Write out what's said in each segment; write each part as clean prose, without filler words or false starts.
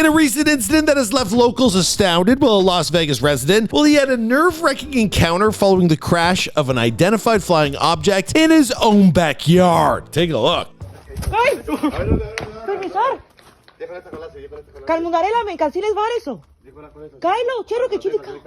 In a recent incident that has left locals astounded, a Las Vegas resident, he had a nerve-wracking encounter following the crash of an identified flying object in his own backyard. Take a look. ¡Ay! Permisar. Calmundaré la mercancía les va eso. Kylo, cherro que chica. Kylo,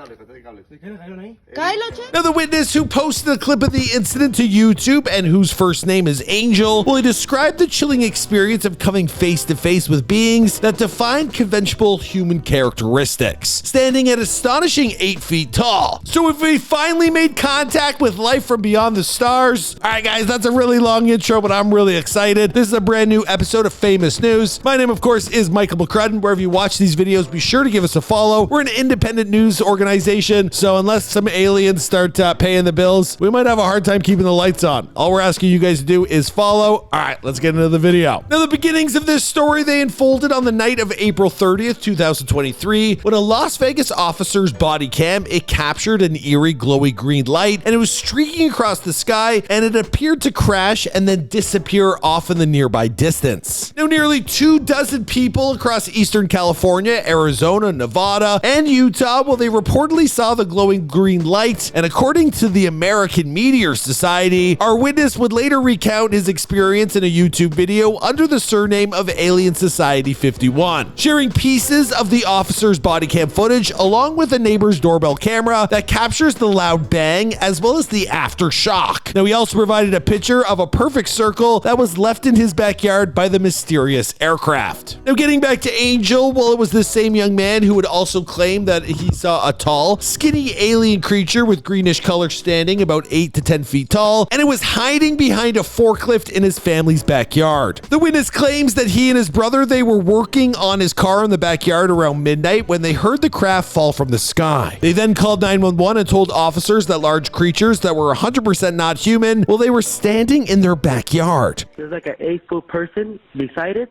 cherro. Now, the witness who posted a clip of the incident to YouTube and whose first name is Angel, he described the chilling experience of coming face to face with beings that define conventional human characteristics, standing at astonishing 8 feet tall. So if we finally made contact with life from beyond the stars, all right, guys, that's a really long intro, but I'm really excited. This is a brand new episode of Famous News. My name, of course, is Michael McCrudden. Wherever you watch these videos, be sure to give us a follow. We're an independent news organization, so unless some aliens start paying the bills, we might have a hard time keeping the lights on. All we're asking you guys to do is follow. All right, let's get into the video. Now, the beginnings of this story, they unfolded on the night of April 30th, 2023, when a Las Vegas officer's body cam, it captured an eerie glowy green light, and it was streaking across the sky, and it appeared to crash and then disappear off in the nearby distance. Now, nearly 24 people across Eastern California, Arizona, Nevada, and Utah, they reportedly saw the glowing green light, and according to the American Meteor Society, our witness would later recount his experience in a YouTube video under the surname of Alien Society 51, sharing pieces of the officer's body cam footage along with a neighbor's doorbell camera that captures the loud bang as well as the aftershock. Now, he also provided a picture of a perfect circle that was left in his backyard by the mysterious aircraft. Now, getting back to Angel, it was this same young man who would also claim that he saw a tall, skinny alien creature with greenish color standing about 8 to 10 feet tall, and it was hiding behind a forklift in his family's backyard. The witness claims that he and his brother, they were working on his car in the backyard around midnight when they heard the craft fall from the sky. They then called 911 and told officers that large creatures that were 100% not human, they were standing in their backyard. There's like an 8-foot person beside it,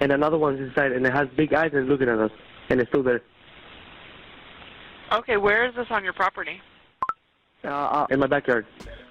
and another one's inside, and it has big eyes and looking at us, and it's still there. Okay, where is this on your property? In my backyard.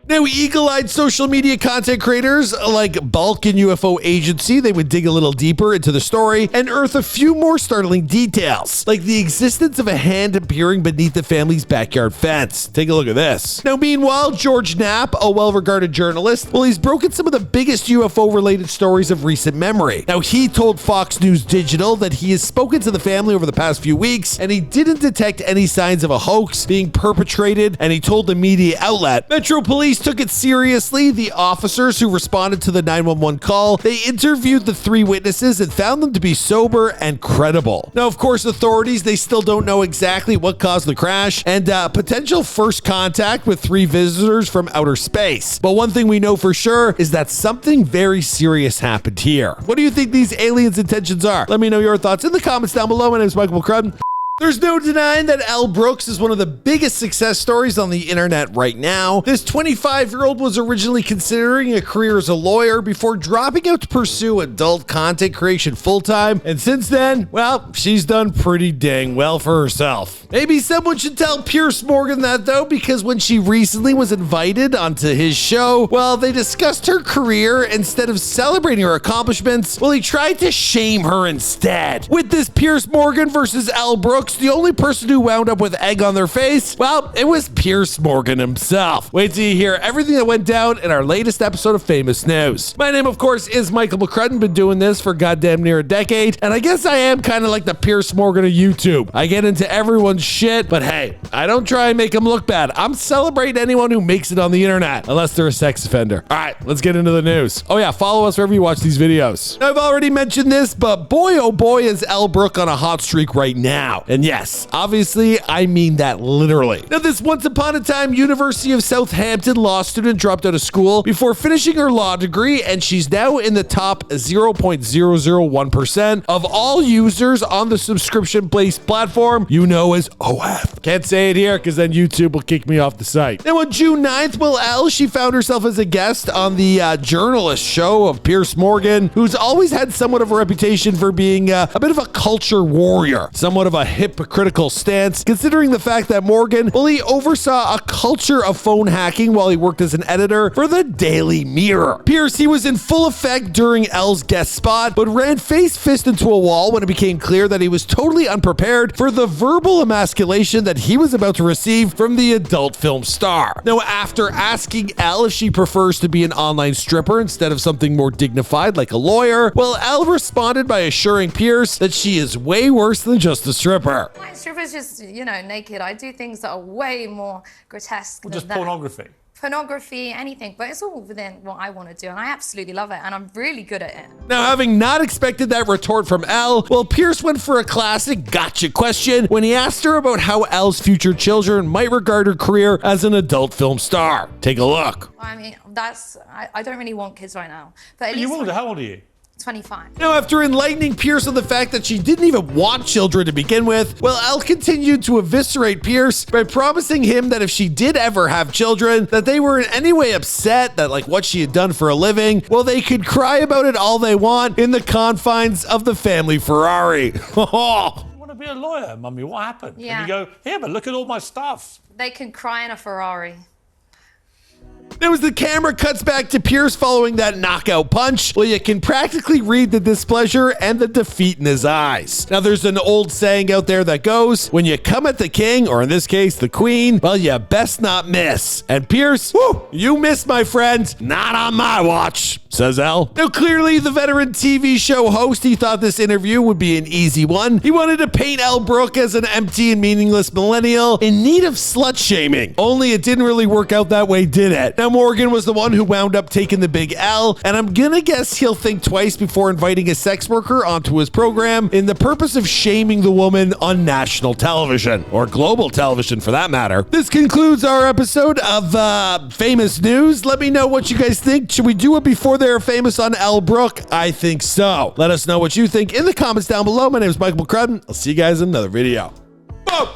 Now, eagle-eyed social media content creators like Bulk and UFO Agency, they would dig a little deeper into the story and unearth a few more startling details, like the existence of a hand appearing beneath the family's backyard fence. Take a look at this. Now, meanwhile, George Knapp, a well-regarded journalist, he's broken some of the biggest UFO-related stories of recent memory. Now, he told Fox News Digital that he has spoken to the family over the past few weeks, and he didn't detect any signs of a hoax being perpetrated, and he told the media outlet, Metro Police took it seriously. The officers who responded to the 911 call, they interviewed the 3 witnesses and found them to be sober and credible. Now, of course, authorities, they still don't know exactly what caused the crash and potential first contact with 3 visitors from outer space. But one thing we know for sure is that something very serious happened here. What do you think these aliens' intentions are? Let me know your thoughts in the comments down below. My name is Michael McCrudden. There's no denying that Elle Brooks is one of the biggest success stories on the internet right now. This 25-year-old was originally considering a career as a lawyer before dropping out to pursue adult content creation full-time, and since then, she's done pretty dang well for herself. Maybe someone should tell Piers Morgan that though, because when she recently was invited onto his show, they discussed her career instead of celebrating her accomplishments. He tried to shame her instead. With this Piers Morgan versus Elle Brooks, the only person who wound up with egg on their face, it was Piers Morgan himself. Wait till you hear everything that went down in our latest episode of Famous News. My name, of course, is Michael McCrudden. Been doing this for goddamn near a decade, and I guess I am kind of like the Piers Morgan of YouTube. I get into everyone's shit, but hey, I don't try and make them look bad. I'm celebrating anyone who makes it on the internet, unless they're a sex offender. All right, let's get into the news. Oh yeah, follow us wherever you watch these videos. Now, I've already mentioned this, but boy, oh boy, is Elle Brooke on a hot streak right now. And yes, obviously, I mean that literally. Now, this once upon a time University of Southampton law student dropped out of school before finishing her law degree, and she's now in the top 0.001% of all users on the subscription-based platform you know as OF. Can't say it here because then YouTube will kick me off the site. Now, on June 9th, Elle, she found herself as a guest on the journalist show of Piers Morgan, who's always had somewhat of a reputation for being a bit of a culture warrior, somewhat of a hip hypocritical stance, considering the fact that Morgan, well, he oversaw a culture of phone hacking while he worked as an editor for the Daily Mirror. Piers, he was in full effect during Elle's guest spot, but ran face-fist into a wall when it became clear that he was totally unprepared for the verbal emasculation that he was about to receive from the adult film star. Now, after asking Elle if she prefers to be an online stripper instead of something more dignified like a lawyer, well, Elle responded by assuring Piers that she is way worse than just a stripper. My stripper's just, you know, naked. I do things that are way more grotesque than Just that. pornography, Anything, but it's all within what I want to do, and I absolutely love it, and I'm really good at it. Now, having not expected that retort from Elle, well, Piers went for a classic gotcha question when he asked her about how Elle's future children might regard her career as an adult film star. Take a look. I mean, I don't really want kids right now, but at You least will. How old are you? 25. Now, after enlightening Piers on the fact that she didn't even want children to begin with, well, Elle continued to eviscerate Piers by promising him that if she did ever have children, that they were in any way upset that, like, what she had done for a living, well, they could cry about it all they want in the confines of the family Ferrari. You want to be a lawyer, Mummy? What happened? Yeah. And you go, here, but look at all my stuff. They can cry in a Ferrari. Now, as the camera cuts back to Piers following that knockout punch, well, you can practically read the displeasure and the defeat in his eyes. Now, there's an old saying out there that goes, when you come at the king, or in this case, the queen, well, you best not miss. And Piers, whoo, you missed, my friend. Not on my watch, says Elle. Now, clearly, the veteran TV show host, he thought this interview would be an easy one. He wanted to paint Elle Brooke as an empty and meaningless millennial in need of slut-shaming. Only it didn't really work out that way, did it? Now, Morgan was the one who wound up taking the big L, and I'm gonna guess he'll think twice before inviting a sex worker onto his program in the purpose of shaming the woman on national television, or global television for that matter. This concludes our episode of Famous News. Let me know what you guys think. Should we do it before they're famous on Elle Brooke? I think so. Let us know what you think in the comments down below. My name is Michael McCrudden. I'll see you guys in another video. Boom!